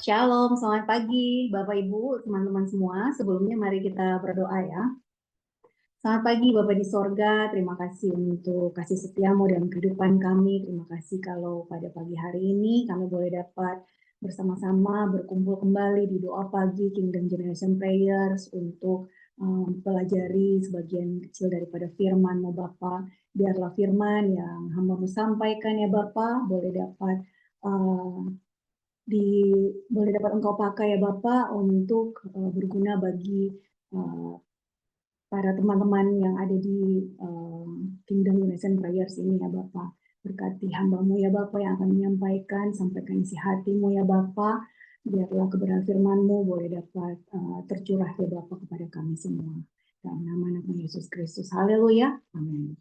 Shalom, selamat pagi Bapak Ibu, teman-teman semua. Sebelumnya mari kita berdoa ya. Selamat pagi Bapak di sorga, terima kasih untuk kasih setiamu dalam kehidupan kami. Terima kasih kalau pada pagi hari ini kami boleh dapat bersama-sama berkumpul kembali di doa pagi Kingdom Generation Prayers untuk pelajari sebagian kecil daripada firman-Mu Bapa. Biarlah firman yang hamba-Mu sampaikan ya Bapa, boleh dapat Engkau pakai ya Bapak untuk berguna bagi uh, para teman-teman yang ada di Kingdom Generation Prayers ini ya Bapak. Berkati hamba-Mu ya Bapak yang akan menyampaikan, sampaikan isi hati-Mu ya Bapak. Biarlah kebenaran firman-Mu boleh dapat tercurah ya Bapak kepada kami semua. Dalam nama Yesus Kristus. Haleluya. Amin.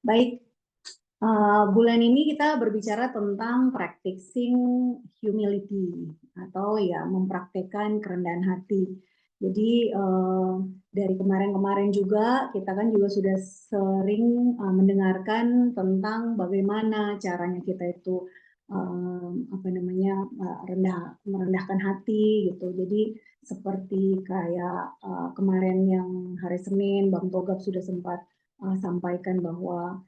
Baik, bulan ini kita berbicara tentang practicing humility atau ya mempraktekkan kerendahan hati. Jadi dari kemarin-kemarin juga kita kan juga sudah sering mendengarkan tentang bagaimana caranya kita itu merendahkan hati gitu. Jadi seperti kayak kemarin yang hari Senin Bang Togap sudah sempat sampaikan bahwa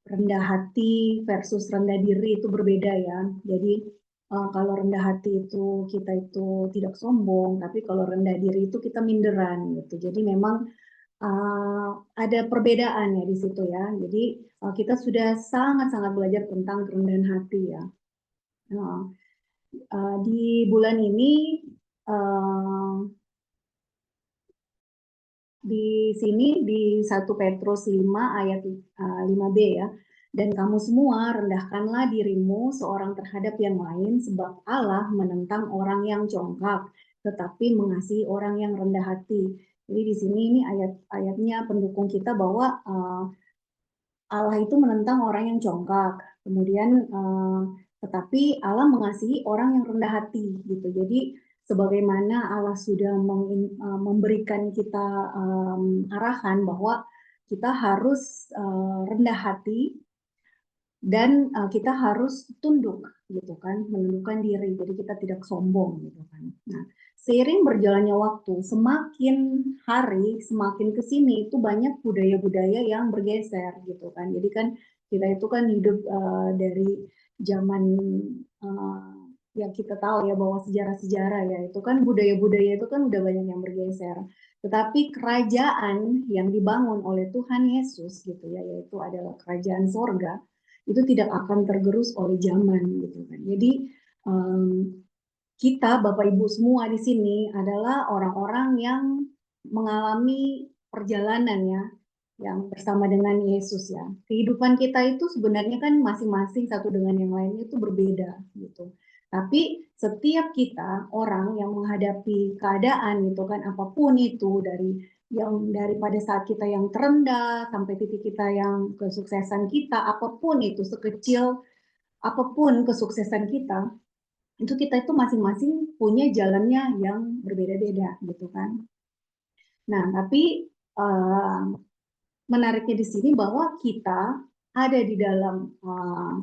rendah hati versus rendah diri itu berbeda ya. Jadi kalau rendah hati itu kita itu tidak sombong, tapi kalau rendah diri itu kita minderan gitu. Jadi memang ada perbedaan ya di situ ya. Jadi kita sudah sangat-sangat belajar tentang kerendahan hati ya. Di bulan ini di sini di 1 Petrus 5 ayat 5b ya. Dan kamu semua rendahkanlah dirimu seorang terhadap yang lain sebab Allah menentang orang yang congkak tetapi mengasihi orang yang rendah hati. Jadi di sini ini ayat-ayatnya pendukung kita bahwa Allah itu menentang orang yang congkak. Kemudian tetapi Allah mengasihi orang yang rendah hati gitu. Jadi sebagaimana Allah sudah memberikan kita arahan bahwa kita harus rendah hati dan kita harus tunduk gitu kan, menundukkan diri. Jadi kita tidak sombong gitu kan. Nah, seiring berjalannya waktu, semakin hari, semakin ke sini itu banyak budaya-budaya yang bergeser gitu kan. Jadi kan kita itu kan hidup dari zaman yang kita tahu ya bahwa sejarah-sejarah ya itu kan budaya-budaya itu kan udah banyak yang bergeser. Tetapi kerajaan yang dibangun oleh Tuhan Yesus gitu ya, yaitu adalah kerajaan sorga, itu tidak akan tergerus oleh zaman gitu kan. Jadi kita Bapak Ibu semua di sini adalah orang-orang yang mengalami perjalanan ya yang bersama dengan Yesus ya. Kehidupan kita itu sebenarnya kan masing-masing satu dengan yang lainnya itu berbeda gitu. Tapi setiap kita orang yang menghadapi keadaan gitu kan apapun itu dari pada saat kita yang terendah sampai titik kita yang kesuksesan kita apapun itu sekecil apapun kesuksesan kita itu masing-masing punya jalannya yang berbeda-beda gitu kan. Nah, tapi menariknya di sini bahwa kita ada di dalam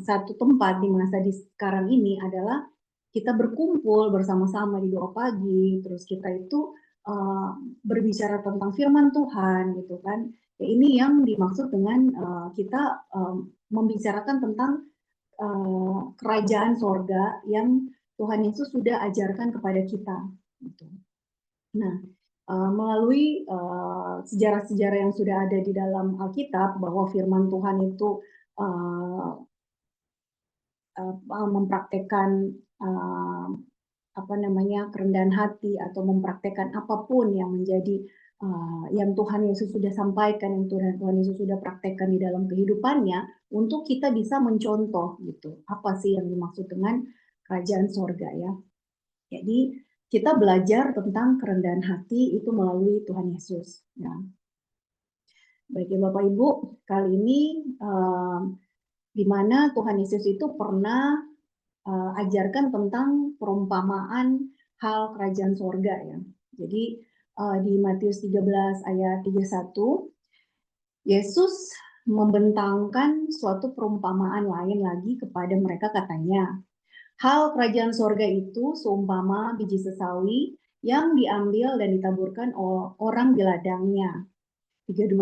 satu tempat di masa di sekarang ini adalah kita berkumpul bersama-sama di doa pagi, terus kita itu berbicara tentang firman Tuhan gitu kan. Ya, ini yang dimaksud dengan kita membicarakan tentang kerajaan sorga yang Tuhan Yesus sudah ajarkan kepada kita. Gitu. Nah, melalui sejarah-sejarah yang sudah ada di dalam Alkitab bahwa firman Tuhan itu mempraktekkan kerendahan hati atau mempraktekkan apapun yang menjadi yang Tuhan Yesus sudah sampaikan, yang Tuhan Yesus sudah praktekkan di dalam kehidupannya, untuk kita bisa mencontoh gitu. Apa sih yang dimaksud dengan kerajaan sorga ya? Jadi kita belajar tentang kerendahan hati itu melalui Tuhan Yesus. Ya. Baik Bapak Ibu, kali ini di mana Tuhan Yesus itu pernah ajarkan tentang perumpamaan hal kerajaan sorga ya. Jadi di Matius 13 ayat 31, Yesus membentangkan suatu perumpamaan lain lagi kepada mereka katanya, Hal kerajaan sorga itu seumpama biji sesawi yang diambil dan ditaburkan orang di ladangnya. 32,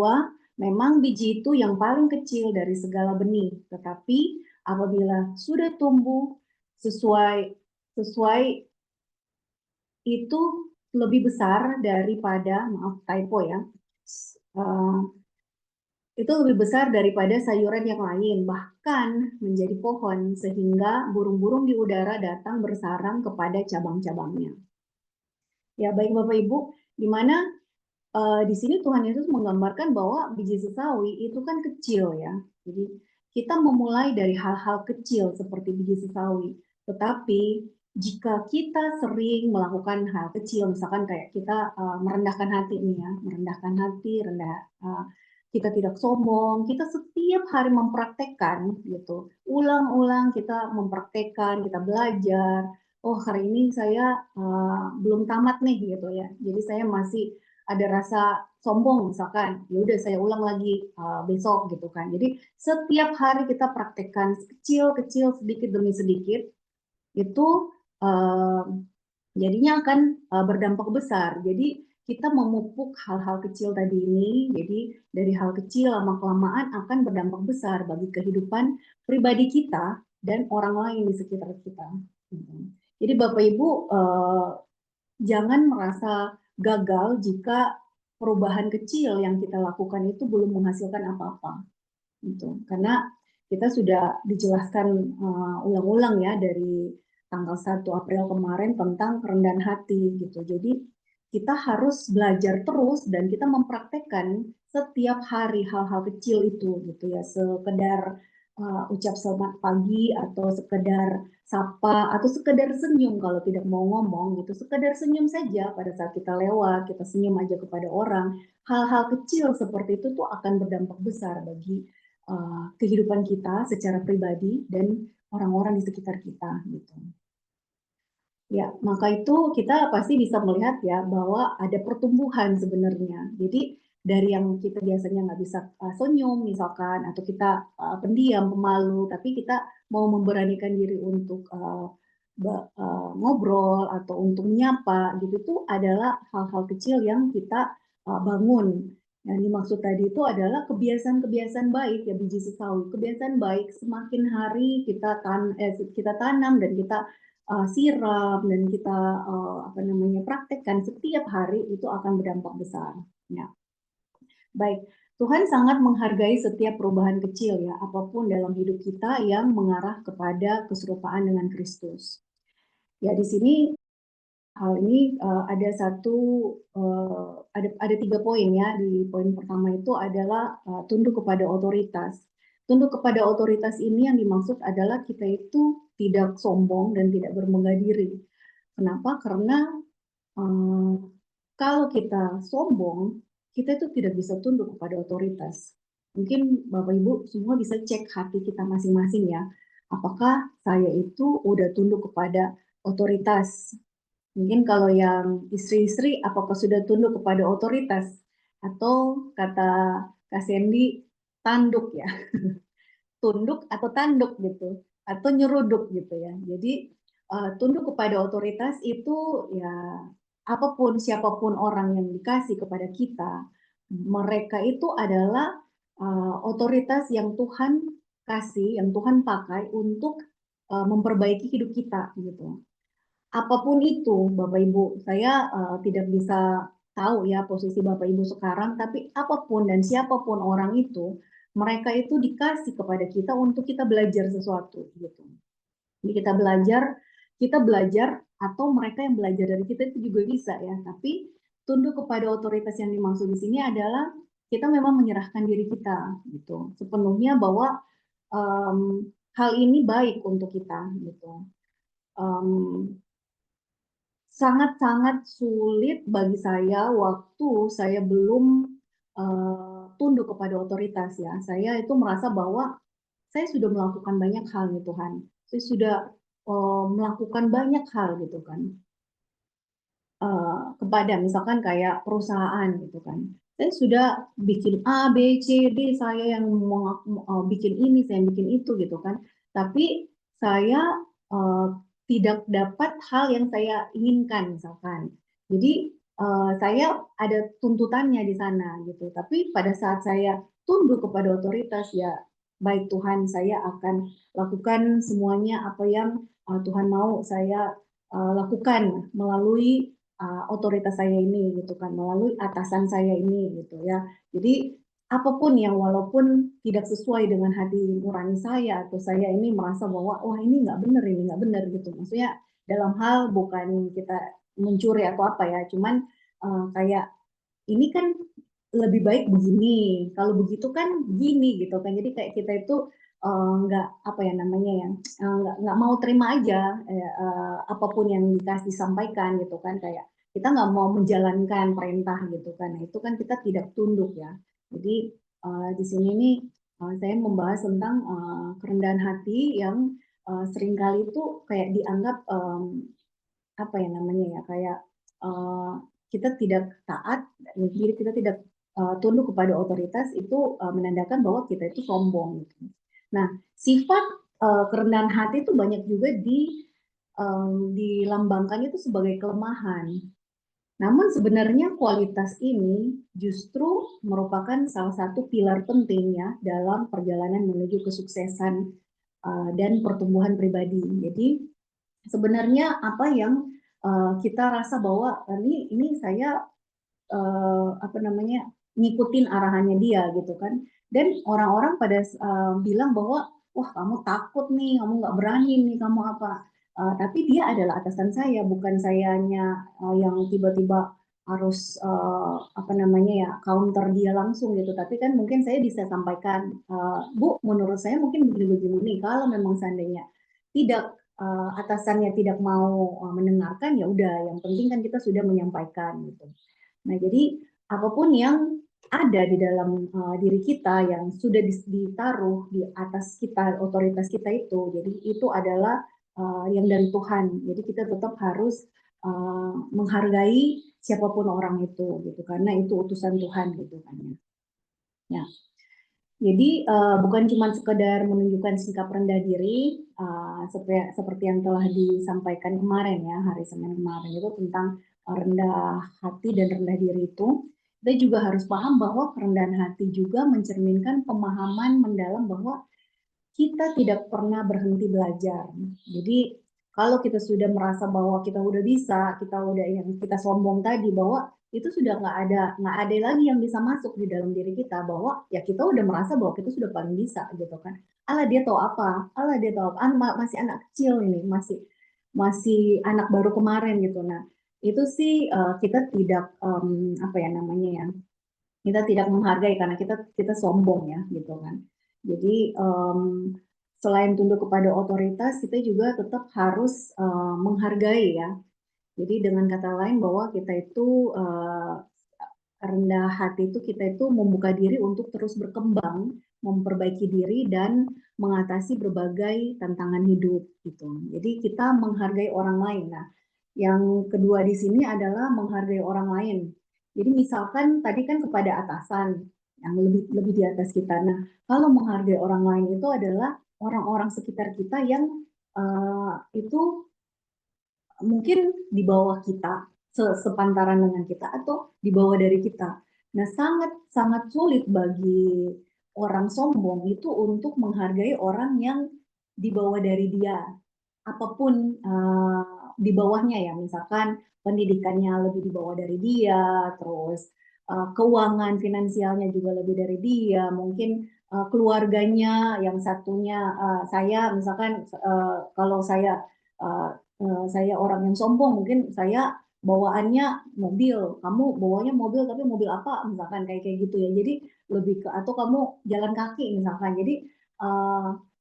memang biji itu yang paling kecil dari segala benih, tetapi apabila sudah tumbuh sesuai itu lebih besar daripada, maaf typo ya, itu lebih besar daripada sayuran yang lain, bahkan menjadi pohon, sehingga burung-burung di udara datang bersarang kepada cabang-cabangnya. Ya, baik Bapak Ibu, di mana di sini Tuhan Yesus menggambarkan bahwa biji sesawi itu kan kecil ya. Jadi kita memulai dari hal-hal kecil seperti biji sesawi. Tetapi jika kita sering melakukan hal kecil, misalkan kayak kita merendahkan hati nih ya, merendahkan hati, kita tidak sombong, kita setiap hari mempraktekkan gitu, ulang-ulang kita mempraktekkan, kita belajar. Oh hari ini saya belum tamat nih gitu ya, jadi saya masih ada rasa sombong misalkan, ya udah saya ulang lagi besok gitu kan. Jadi setiap hari kita praktekkan kecil-kecil sedikit demi sedikit, itu jadinya akan berdampak besar. Jadi kita memupuk hal-hal kecil tadi ini, jadi dari hal kecil lama-kelamaan akan berdampak besar bagi kehidupan pribadi kita dan orang lain di sekitar kita. Jadi Bapak Ibu jangan merasa gagal jika perubahan kecil yang kita lakukan itu belum menghasilkan apa-apa. Gitu. Karena kita sudah dijelaskan ulang-ulang ya dari tanggal 1 April kemarin tentang kerendahan hati gitu. Jadi kita harus belajar terus dan kita mempraktekkan setiap hari hal-hal kecil itu gitu ya, sekedar ucap selamat pagi atau sekedar sapa atau sekedar senyum kalau tidak mau ngomong gitu, sekedar senyum saja pada saat kita lewat, kita senyum aja kepada orang. Hal-hal kecil seperti itu tuh akan berdampak besar bagi kehidupan kita secara pribadi dan orang-orang di sekitar kita gitu. Ya, maka itu kita pasti bisa melihat ya bahwa ada pertumbuhan sebenarnya. Jadi dari yang kita biasanya nggak bisa senyum misalkan, atau kita pendiam, pemalu, tapi kita mau memberanikan diri untuk ngobrol atau untuk menyapa gitu, itu adalah hal-hal kecil yang kita bangun. Yang dimaksud tadi itu adalah kebiasaan-kebiasaan baik ya, biji sesawi. Kebiasaan baik semakin hari kita tanam dan kita siram dan kita praktekkan setiap hari, itu akan berdampak besar. Ya. Baik, Tuhan sangat menghargai setiap perubahan kecil ya, apapun dalam hidup kita yang mengarah kepada keserupaan dengan Kristus. Ya di sini hal ini ada ada 3 poin ya. Di poin pertama itu adalah tunduk kepada otoritas. Tunduk kepada otoritas ini yang dimaksud adalah kita itu tidak sombong dan tidak bermegah diri. Kenapa? Karena kalau kita sombong, kita itu tidak bisa tunduk kepada otoritas. Mungkin Bapak Ibu semua bisa cek hati kita masing-masing ya. Apakah saya itu udah tunduk kepada otoritas? Mungkin kalau yang istri-istri, apakah sudah tunduk kepada otoritas? Atau kata Kak Sandy, tanduk ya, tunduk atau tanduk gitu, atau nyeruduk gitu ya. Jadi tunduk kepada otoritas itu ya, apapun siapapun orang yang dikasih kepada kita, mereka itu adalah otoritas yang Tuhan kasih, yang Tuhan pakai untuk memperbaiki hidup kita gitu. Apapun itu, Bapak Ibu, saya tidak bisa tahu ya posisi Bapak Ibu sekarang, tapi apapun dan siapapun orang itu, mereka itu dikasih kepada kita untuk kita belajar sesuatu gitu. Jadi kita belajar atau mereka yang belajar dari kita itu juga bisa ya. Tapi tunduk kepada otoritas yang dimaksud di sini adalah kita memang menyerahkan diri kita gitu, sepenuhnya bahwa hal ini baik untuk kita gitu. Sangat-sangat sulit bagi saya waktu saya belum tunduk kepada otoritas ya. Saya itu merasa bahwa saya sudah melakukan banyak hal nih Tuhan. Saya sudah melakukan banyak hal gitu kan. Kepada misalkan kayak perusahaan gitu kan. Saya sudah bikin A, B, C, D, saya yang bikin ini, saya yang bikin itu gitu kan. Tapi saya tidak dapat hal yang saya inginkan misalkan. Jadi saya ada tuntutannya di sana gitu. Tapi pada saat saya tunduk kepada otoritas, ya baik Tuhan, saya akan lakukan semuanya apa yang Tuhan mau saya lakukan melalui otoritas saya ini gitu kan, melalui atasan saya ini gitu ya. Jadi apapun yang walaupun tidak sesuai dengan hati nurani saya atau saya ini merasa bahwa wah ini nggak benar gitu. Maksudnya dalam hal bukan kita mencuri atau apa ya, cuman kayak ini kan lebih baik begini, kalau begitu kan begini gitu kan. Jadi kayak kita itu nggak apa ya namanya ya, nggak mau terima aja apapun yang dikasih sampaikan gitu kan, kayak kita nggak mau menjalankan perintah gitu kan. Nah, itu kan kita tidak tunduk ya. Jadi di sini nih saya membahas tentang kerendahan hati yang seringkali itu kayak dianggap apa ya namanya ya, kayak kita tidak taat, jadi kita tidak tunduk kepada otoritas, itu menandakan bahwa kita itu sombong. Gitu. Nah, sifat kerendahan hati itu banyak juga dilambangkan itu sebagai kelemahan. Namun sebenarnya kualitas ini justru merupakan salah satu pilar penting ya dalam perjalanan menuju kesuksesan dan pertumbuhan pribadi. Jadi sebenarnya apa yang kita rasa bahwa ini saya apa namanya ngikutin arahannya dia gitu kan, dan orang-orang pada bilang bahwa wah kamu takut nih, kamu nggak berani nih, kamu apa. Tapi dia adalah atasan saya, bukan sayanya yang tiba-tiba harus apa namanya ya counter dia langsung gitu. Tapi kan mungkin saya bisa sampaikan, Bu, menurut saya mungkin begini-begini. Kalau memang seandainya tidak atasannya tidak mau mendengarkan, ya udah. Yang penting kan kita sudah menyampaikan gitu. Nah, jadi apapun yang ada di dalam diri kita yang sudah ditaruh di atas kita, otoritas kita itu, jadi itu adalah yang dari Tuhan. Jadi kita tetap harus menghargai siapapun orang itu, gitu, karena itu utusan Tuhan, gitu kan ya. Ya. Jadi bukan cuma sekedar menunjukkan sikap rendah diri, seperti yang telah disampaikan kemarin ya, hari Senin kemarin itu tentang rendah hati dan rendah diri itu. Kita juga harus paham bahwa kerendahan hati juga mencerminkan pemahaman mendalam bahwa kita tidak pernah berhenti belajar. Jadi kalau kita sudah merasa bahwa kita udah bisa, kita udah yang kita sombong tadi, bahwa itu sudah nggak ada lagi yang bisa masuk di dalam diri kita, bahwa ya kita udah merasa bahwa kita sudah paling bisa gitu kan. Allah dia tahu apa, Allah dia tahu apa, masih anak kecil ini, masih anak baru kemarin gitu. Nah itu sih kita tidak apa ya namanya ya, kita tidak menghargai karena kita sombong ya gitu kan. Jadi selain tunduk kepada otoritas, kita juga tetap harus menghargai ya. Jadi dengan kata lain bahwa kita itu rendah hati itu, kita itu membuka diri untuk terus berkembang, memperbaiki diri dan mengatasi berbagai tantangan hidup gitu. Jadi kita menghargai orang lain. Nah, yang kedua di sini adalah menghargai orang lain. Jadi misalkan tadi kan kepada atasan yang lebih di atas kita. Nah, kalau menghargai orang lain itu adalah orang-orang sekitar kita yang itu mungkin di bawah kita, sepantaran dengan kita atau di bawah dari kita. Nah, sangat sulit bagi orang sombong itu untuk menghargai orang yang di bawah dari dia, apapun di bawahnya ya, misalkan pendidikannya lebih di bawah dari dia, terus keuangan finansialnya juga lebih dari dia, mungkin keluarganya yang satunya saya misalkan kalau uh, saya orang yang sombong, mungkin saya bawaannya mobil, kamu bawanya mobil tapi mobil apa misalkan, kayak kayak gitu ya. Jadi lebih ke, atau kamu jalan kaki misalkan. Jadi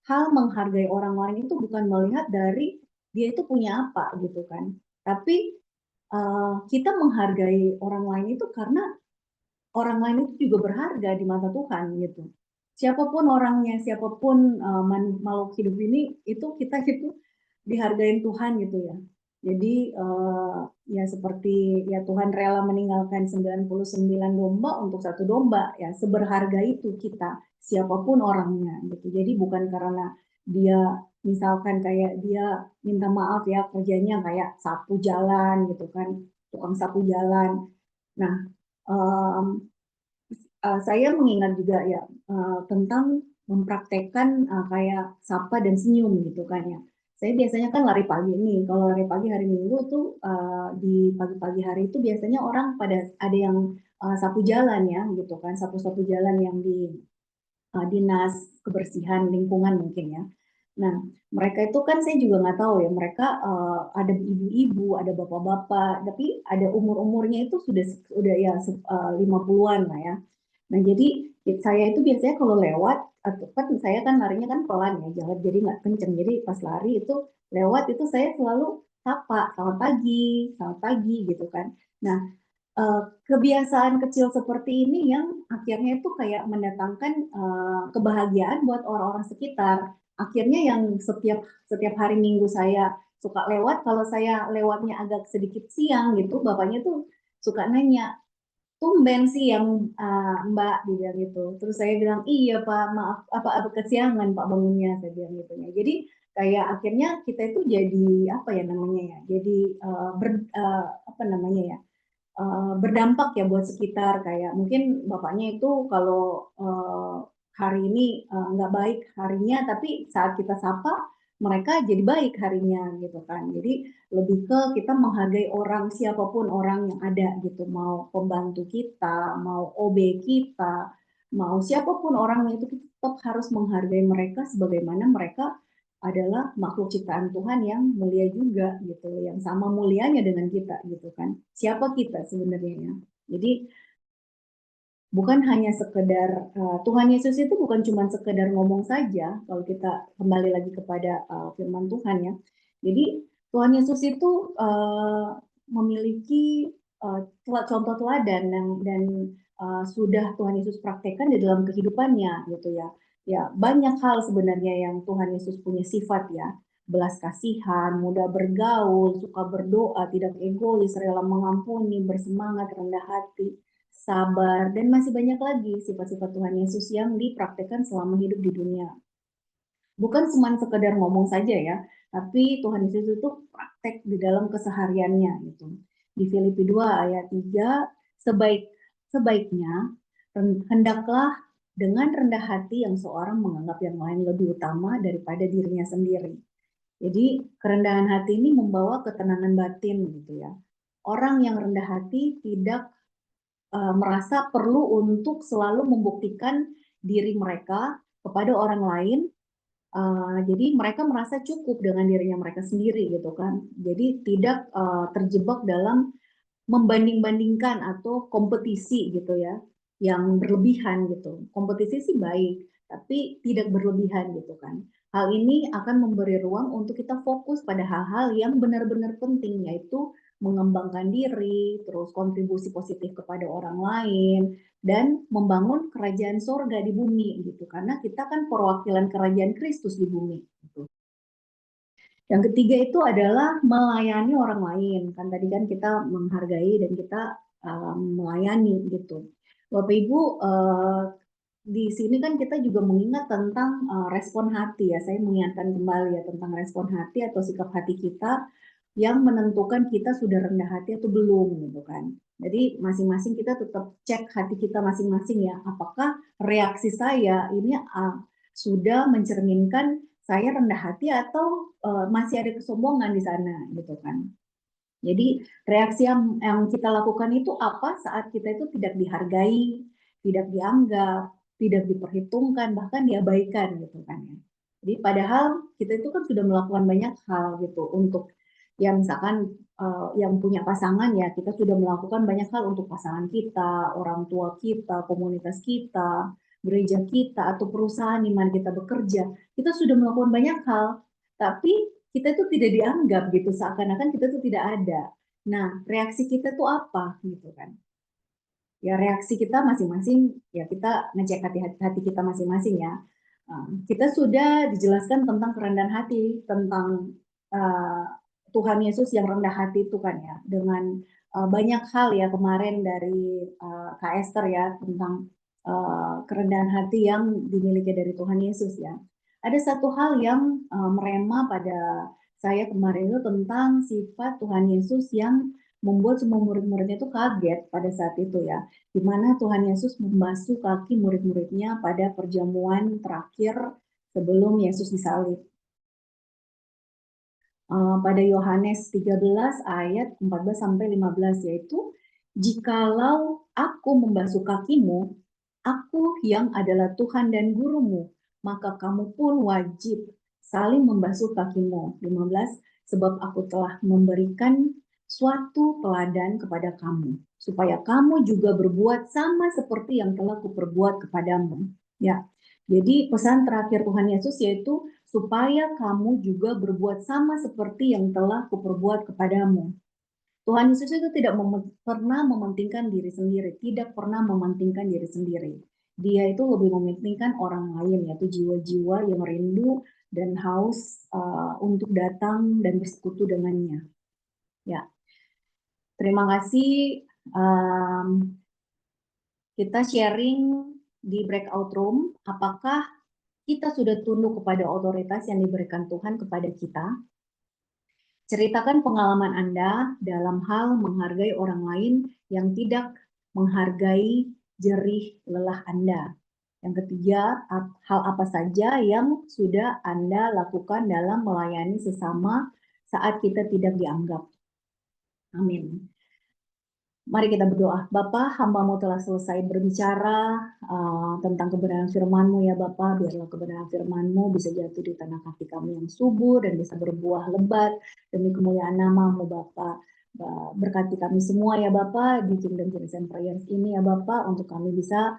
hal menghargai orang lain itu bukan melihat dari dia itu punya apa gitu kan, tapi kita menghargai orang lain itu karena orang lain itu juga berharga di mata Tuhan gitu. Siapapun orangnya, siapapun makhluk hidup ini, itu kita itu dihargain Tuhan gitu ya. Jadi ya seperti ya Tuhan rela meninggalkan 99 domba untuk satu domba, ya seberharga itu kita, siapapun orangnya gitu. Jadi bukan karena dia misalkan kayak dia minta maaf ya kerjanya kayak sapu jalan gitu kan, tukang sapu jalan. Nah, saya mengingat juga ya tentang mempraktekkan kayak sapa dan senyum gitu kan ya. Saya biasanya kan lari pagi nih. Kalau lari pagi hari Minggu tuh di pagi-pagi hari itu biasanya orang pada ada yang sapu jalan ya gitu kan, sapu-sapu jalan yang di dinas kebersihan lingkungan mungkin ya. Nah, mereka itu kan saya juga nggak tahu ya, mereka ada ibu-ibu, ada bapak-bapak, tapi ada umur-umurnya itu sudah ya 50-an lah ya. Nah, jadi saya itu biasanya kalau lewat, atau kan saya kan larinya kan pelan ya, jalan jadi nggak kenceng. Jadi pas lari itu lewat itu saya selalu sapa, selamat pagi gitu kan. Nah, kebiasaan kecil seperti ini yang akhirnya itu kayak mendatangkan kebahagiaan buat orang-orang sekitar. Akhirnya yang setiap setiap hari Minggu saya suka lewat, kalau saya lewatnya agak sedikit siang gitu, bapaknya tuh suka nanya, tumben sih yang Mbak dibilang gitu. Terus saya bilang, iya Pak, maaf apa kesiangan Pak bangunnya, saya bilang gitu ya. Jadi kayak akhirnya kita itu jadi apa ya namanya ya, jadi apa namanya ya, berdampak ya buat sekitar, kayak mungkin bapaknya itu kalau hari ini nggak baik harinya, tapi saat kita sapa mereka jadi baik harinya gitu kan. Jadi lebih ke kita menghargai orang, siapapun orang yang ada gitu, mau pembantu kita, mau OB kita, mau siapapun orang itu, kita tetap harus menghargai mereka sebagaimana mereka adalah makhluk ciptaan Tuhan yang mulia juga gitu, yang sama mulianya dengan kita gitu kan. Siapa kita sebenarnya ya? Jadi bukan hanya sekedar Tuhan Yesus itu bukan cuma sekedar ngomong saja, kalau kita kembali lagi kepada firman Tuhan ya. Jadi Tuhan Yesus itu memiliki contoh teladan dan sudah Tuhan Yesus praktekkan di dalam kehidupannya gitu ya. Ya, banyak hal sebenarnya yang Tuhan Yesus punya sifat ya. Belas kasihan, mudah bergaul, suka berdoa, tidak egois, rela mengampuni, bersemangat, rendah hati, sabar, dan masih banyak lagi sifat-sifat Tuhan Yesus yang dipraktekkan selama hidup di dunia. Bukan cuma sekedar ngomong saja ya, tapi Tuhan Yesus itu praktek di dalam kesehariannya gitu. Di Filipi 2 ayat 3, sebaiknya hendaklah dengan rendah hati yang seorang menganggap yang lain lebih utama daripada dirinya sendiri. Jadi kerendahan hati ini membawa ketenangan batin gitu ya. Orang yang rendah hati tidak merasa perlu untuk selalu membuktikan diri mereka kepada orang lain. Jadi mereka merasa cukup dengan dirinya mereka sendiri gitu kan. Jadi tidak terjebak dalam membanding-bandingkan atau kompetisi gitu ya, yang berlebihan gitu. Kompetisi sih baik, tapi tidak berlebihan gitu kan. Hal ini akan memberi ruang untuk kita fokus pada hal-hal yang benar-benar penting, yaitu mengembangkan diri, terus kontribusi positif kepada orang lain, dan membangun kerajaan sorga di bumi gitu. Karena kita kan perwakilan kerajaan Kristus di bumi. Gitu. Yang ketiga itu adalah melayani orang lain. Kan tadi kan kita menghargai dan kita melayani gitu. Bapak Ibu, di sini kan kita juga mengingat tentang respon hati ya. Saya mengingatkan kembali ya tentang respon hati atau sikap hati kita yang menentukan kita sudah rendah hati atau belum gitu kan. Jadi masing-masing kita tetap cek hati kita masing-masing ya. Apakah reaksi saya ini sudah mencerminkan saya rendah hati atau masih ada kesombongan di sana gitu kan. Jadi reaksi yang kita lakukan itu apa saat kita itu tidak dihargai, tidak dianggap, tidak diperhitungkan, bahkan diabaikan gitu kan ya. Jadi padahal kita itu kan sudah melakukan banyak hal gitu untuk yang misalkan yang punya pasangan ya, kita sudah melakukan banyak hal untuk pasangan kita, orang tua kita, komunitas kita, gereja kita, atau perusahaan di mana kita bekerja. Kita sudah melakukan banyak hal, tapi kita itu tidak dianggap gitu, seakan-akan kita itu tidak ada. Nah, reaksi kita tuh apa gitu kan? Ya reaksi kita masing-masing, ya kita ngecek hati kita masing-masing ya. Kita sudah dijelaskan tentang kerendahan hati, tentang uh, Tuhan Yesus yang rendah hati itu kan ya, dengan banyak hal ya kemarin dari Kak Esther ya, tentang kerendahan hati yang dimiliki dari Tuhan Yesus ya. Ada satu hal yang merema pada saya kemarin itu tentang sifat Tuhan Yesus yang membuat semua murid-muridnya itu kaget pada saat itu ya, di mana Tuhan Yesus membasuh kaki murid-muridnya pada perjamuan terakhir sebelum Yesus disalib. Pada Yohanes 13 ayat 14 sampai 15, yaitu jikalau aku membasuh kakimu, aku yang adalah Tuhan dan gurumu, maka kamu pun wajib saling membasuh kakimu. 15, sebab aku telah memberikan suatu teladan kepada kamu, supaya kamu juga berbuat sama seperti yang telah kuperbuat kepadamu. Ya, jadi pesan terakhir Tuhan Yesus yaitu supaya kamu juga berbuat sama seperti yang telah kuperbuat kepadamu. Tuhan Yesus itu tidak pernah mementingkan diri sendiri, tidak pernah mementingkan diri sendiri. Dia itu lebih mementingkan orang lain, yaitu jiwa-jiwa yang rindu dan haus untuk datang dan bersekutu dengannya. Ya, terima kasih. Kita sharing di breakout room. Apakah kita sudah tunduk kepada otoritas yang diberikan Tuhan kepada kita? Ceritakan pengalaman Anda dalam hal menghargai orang lain yang tidak menghargai jerih lelah Anda. Yang ketiga, hal apa saja yang sudah Anda lakukan dalam melayani sesama saat kita tidak dianggap. Amin. Mari kita berdoa. Bapa, hamba-Mu telah selesai berbicara tentang kebenaran firman-Mu ya Bapa. Biarlah kebenaran firman-Mu bisa jatuh di tanah kaki kami yang subur dan bisa berbuah lebat demi kemuliaan nama-Mu Bapa. Berkati kami semua ya Bapa di Kingdom Generation Prayers ini ya Bapa, untuk kami bisa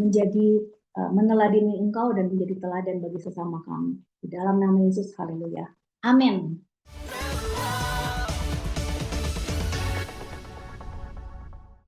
menjadi meneladani Engkau dan menjadi teladan bagi sesama kami. Di dalam nama Yesus, haleluya. Amin.